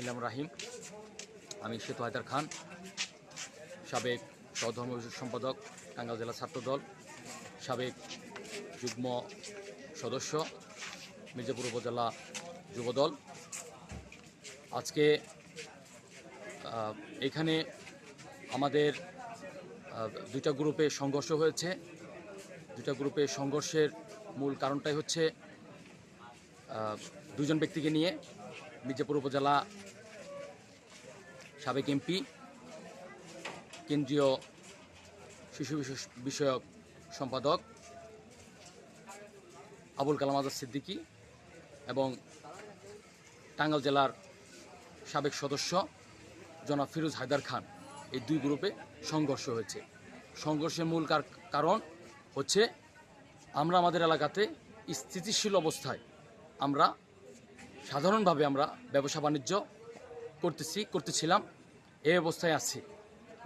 বিসমিল্লাহির রাহিম। আমি সেতু হায়দার খান, সাবেক সহধর্ম বিষয়ক সম্পাদক, টাঙ্গাইল জেলা ছাত্রদল, সাবেক যুগ্ম সদস্য, মির্জাপুর উপজেলা যুবদল। আজকে এখানে আমাদের দুইটা গ্রুপে সংঘর্ষ হয়েছে। দুইটা গ্রুপে সংঘর্ষের মূল কারণটাই হচ্ছে দুজন ব্যক্তিকে নিয়ে। মির্জাপুর উপজেলা সাবেক এমপি, কেন্দ্রীয় শিশু বিষয়ক সম্পাদক আবুল কালাম আজাদ সিদ্দিকী এবং টাঙ্গাইল জেলার সাবেক সদস্য জনাব ফিরোজ হায়দার খান, এই দুই গ্রুপে সংঘর্ষ হয়েছে। সংঘর্ষের মূল কারণ হচ্ছে আমরা আমাদের এলাকাতে স্থিতিশীল অবস্থায় সাধারণভাবে আমরা ব্যবসা বাণিজ্য করতেছিলাম, এই অবস্থায় আছি।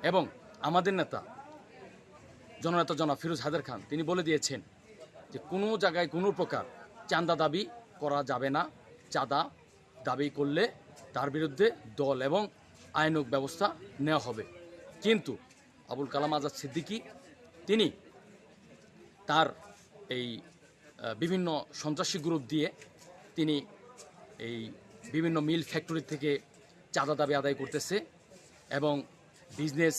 এবং আমাদের জননেতা জনাব ফিরোজ হায়দার খান তিনি বলে দিয়েছেন যে কোনো জায়গায় কোনো প্রকার চাঁদা দাবি করা যাবে না। চাঁদা দাবি করলে তার বিরুদ্ধে দল এবং আইনক ব্যবস্থা নেওয়া হবে। কিন্তু আবুল কালাম আজাদ সিদ্দিকী তিনি তার এই বিভিন্ন সন্ত্রাসী গ্রুপ দিয়ে তিনি এই বিভিন্ন মিল ফ্যাক্টরি থেকে চাঁদা দাবি আদায় করতেছে এবং বিজনেস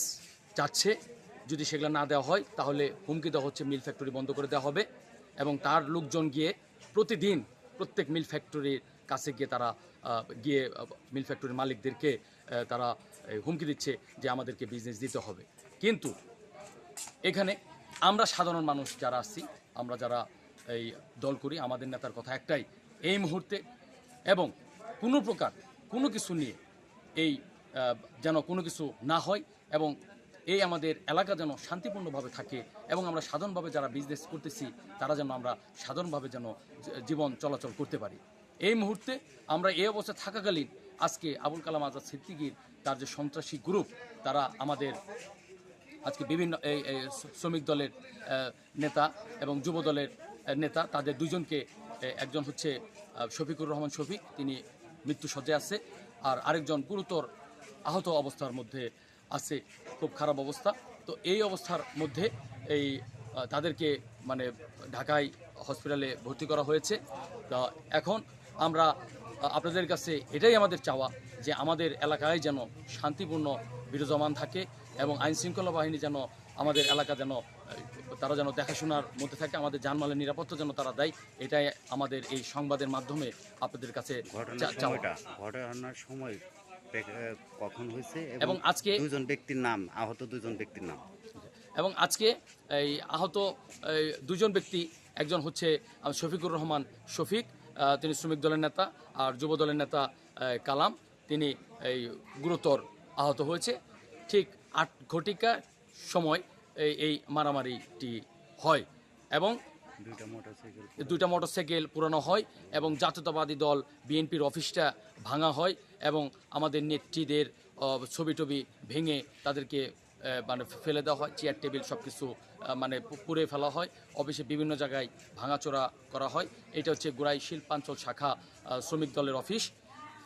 চাচ্ছে। যদি সেগুলো না দেওয়া হয় তাহলে হুমকি দেওয়া হচ্ছে মিল ফ্যাক্টরি বন্ধ করে দেওয়া হবে। এবং তার লোকজন গিয়ে প্রতিদিন প্রত্যেক মিল ফ্যাক্টরির কাছে গিয়ে তারা মিল ফ্যাক্টরির মালিকদেরকে তারা হুমকি দিচ্ছে যে আমাদেরকে বিজনেস দিতে হবে। কিন্তু এখানে আমরা সাধারণ মানুষ যারা আছি, আমরা যারা এই দল করি, আমাদের নেতার কথা একটাই, এই মুহূর্তে এবং কোনো প্রকার কোনো কিছু নিয়ে যেন কোনো কিছু না হয় এবং এই আমাদের এলাকা যেন শান্তিপূর্ণভাবে থাকে এবং আমরা সাধারণভাবে যারা বিজনেস করতেছি তারা যেন আমরা সাধারণভাবে যেন জীবন চলাচল করতে পারি। এই মুহূর্তে আমরা এই অবস্থায় থাকাকালীন আজকে আবুল কালাম আজাদ সিদ্দিকীর তার যে সন্ত্রাসী গ্রুপ, তারা আমাদের আজকে বিভিন্ন এই শ্রমিক দলের নেতা এবং যুব দলের নেতা, তাদের দুজনকে, একজন হচ্ছে শফিকুর রহমান শফিক, তিনি মৃত্যুসজ্জায় আছে, আর আরেকজন গুরুতর আহত অবস্থার মধ্যে আছে, খুব খারাপ অবস্থা। তো এই অবস্থার মধ্যে তাদেরকে ঢাকায় হসপিটালে ভর্তি করা হয়েছে। তো এখন আমরা আপনাদের কাছে এটাই আমাদের চাওয়া যে আমাদের এলাকায় যেন শান্তিপূর্ণ বিরাজমান থাকে এবং আইনশৃঙ্খলা বাহিনী যেন আমাদের এলাকা তারা যেন দেখাশোনার মধ্যে থাকে, আমাদের জানমালের নিরাপত্তা যেন তারা দেয়। এটাই আমাদের এই সংবাদের মাধ্যমে আপনাদের কাছে ঘটনার সময় কখন হয়েছে এবং আজকে আহত দুজন ব্যক্তির নাম। এবং আজকে এই আহত দুজন ব্যক্তি, একজন হচ্ছে শফিকুর রহমান শফিক, তিনি শ্রমিক দলের নেতা, আর যুব দলের নেতা কালাম, তিনি গুরুতর আহত হয়েছে। ঠিক 8 ঘটিকার সময় এই মারামারিটি হয় এবং দুইটা মোটরসাইকেল পুরানো হয় এবং জাতীয়তাবাদী দল বিএনপির অফিসটা ভাঙা হয় এবং আমাদের নেত্রীদের ছবি টবি ভেঙে তাদেরকে ফেলে দেওয়া হয়, চেয়ার টেবিল সব কিছু পুড়ে ফেলা হয়, অফিসে বিভিন্ন জায়গায় ভাঙাচোরা করা হয়। এটা হচ্ছে গোড়াই শিল্পাঞ্চল শাখা শ্রমিক দলের অফিস।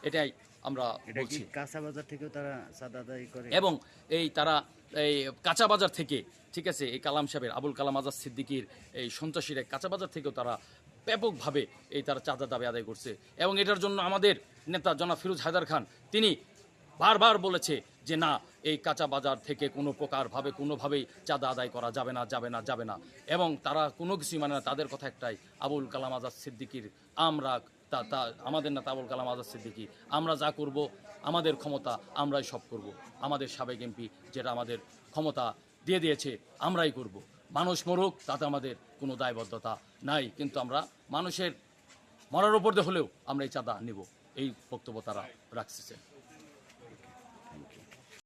এটাই আমরা বলছি। কাঁচা বাজার থেকেও তারা চাঁদা আদায় করে এবং তারা কাঁচা বাজার থেকে, ঠিক আছে, এই কালাম সাহেবের আবুল কালাম আজাদ সিদ্দিকীর এই সন্ত্রাসীরা কাঁচা বাজার থেকেও তারা ব্যাপকভাবে তারা চাঁদা দাবি আদায় করছে। এবং এটার জন্য আমাদের নেতা জনাব ফিরোজ হায়দার খান তিনি বারবার বলেছে যে না, এই কাঁচা বাজার থেকে কোনোভাবেই চাঁদা আদায় করা যাবে না। এবং তারা কোনো কিছুই মানে না, তাদের কথা একটাই, আবুল কালাম আজাদ সিদ্দিকীর আমাদের নেতা আবুল কালাম আজাদ সিদ্দিকী, আমরা যা করব আমাদের ক্ষমতা আমরাই সব করব। আমাদের সাবেক এমপি যেটা আমাদের ক্ষমতা দিয়ে দিয়েছে আমরাই করব। মানুষ মরুক তাতে আমাদের কোনো দায়বদ্ধতা নাই, কিন্তু আমরা মানুষের মরার উপর দিয়ে হলেও আমরা এই চাঁদা নিব, এই বক্তব্য তারা রাখছে।